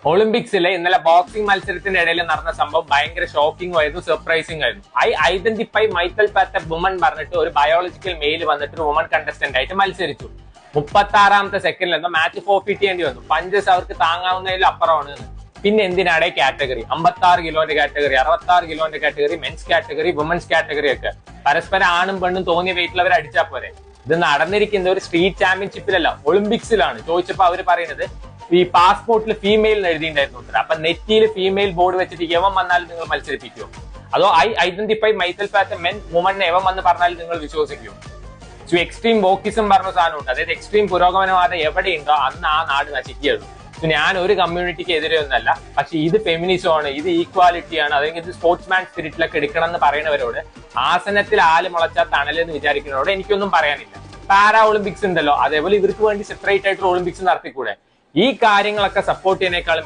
ഒളിമ്പിക്സിലെ ഇന്നലെ ബോക്സിംഗ് മത്സരത്തിന്റെ ഇടയിൽ നടന്ന സംഭവം ഭയങ്കര ഷോക്കിംഗ് ആയിരുന്നു, സർപ്രൈസിംഗ് ആയിരുന്നു. ഐ ഐഡന്റിഫൈ മൈക്കൽ പാറ്റ് എ വുമൺ പറഞ്ഞിട്ട് ഒരു ബയോളജിക്കൽ മെയിൽ വന്നിട്ട് ഒരു വുമൺ കണ്ടസ്റ്റന്റ് ആയിട്ട് മത്സരിച്ചു. 36ാമത്തെ സെക്കൻഡിൽ എന്തോ മാച്ച് ഫോർഫീറ്റ് ചെയ്യേണ്ടി വന്നു. പഞ്ചസ് അവർക്ക് താങ്ങാവുന്നതിലും അപ്പുറമാണ്. പിന്നെ എന്തിനാണ് കാറ്റഗറി 56 കിലോന്റെ കാറ്റഗറി, 66 കിലോന്റെ category, men's category, women's category ഒക്കെ പരസ്പരം ആണും പെണ്ണും തോന്നിയ വെയിറ്റിൽ അവർ അടിച്ചാൽ പോരെ. ഇത് നടന്നിരിക്കുന്ന ഒരു സ്ട്രീറ്റ് ചാമ്പ്യൻഷിപ്പിലല്ല, ഒളിമ്പിക്സിലാണ്. ചോദിച്ചപ്പോ അവർ പറയുന്നത് ഈ പാസ്പോർട്ടിൽ ഫീമെയിൽ എഴുതിയിട്ടുണ്ടായിരുന്നു. അപ്പൊ നെറ്റിയിൽ ഫീമെയിൽ ബോർഡ് വെച്ചിട്ട് എവൻ വന്നാലും നിങ്ങൾ മത്സരിപ്പിക്കുമോ? അതോ ഐ ഐഡന്റിഫൈ മൈക്കൽ പാറ്റ് മെൻ വുമൺ എവൻ വന്ന് പറഞ്ഞാൽ നിങ്ങൾ വിശ്വസിക്കുമോ? എക്സ്ട്രീം വോക്കിസം പറഞ്ഞ സാധനമുണ്ട്. അതായത് എക്സ്ട്രീം പുരോഗമനവാദം എവിടെയുണ്ടോ അന്ന് ആ നാട് നശിക്കുകയുള്ളൂ. ഞാൻ ഒരു കമ്മ്യൂണിറ്റിക്ക് എതിരെ ഒന്നല്ല, പക്ഷെ ഇത് ഫെമിനിസമാണ്, ഇത് ഈക്വാലിറ്റിയാണ്, അല്ലെങ്കിൽ ഇത് സ്പോർട്സ്മാൻ സ്പിരിറ്റിലൊക്കെ എടുക്കണം എന്ന് പറയുന്നവരോട്, ആസനത്തിൽ ആല് മുളച്ചാൽ തണലെന്ന് വിചാരിക്കുന്നവരോട് എനിക്കൊന്നും പറയാനില്ല. പാരാ ഒളിമ്പിക്സ് ഉണ്ടല്ലോ, അതേപോലെ ഇവർക്ക് വേണ്ടി സെപ്പറേറ്റ് ആയിട്ട് ഒളിമ്പിക്സ് നടത്തിക്കൂടെ? ഈ കാര്യങ്ങളൊക്കെ സപ്പോർട്ട് ചെയ്യുന്നേക്കാളും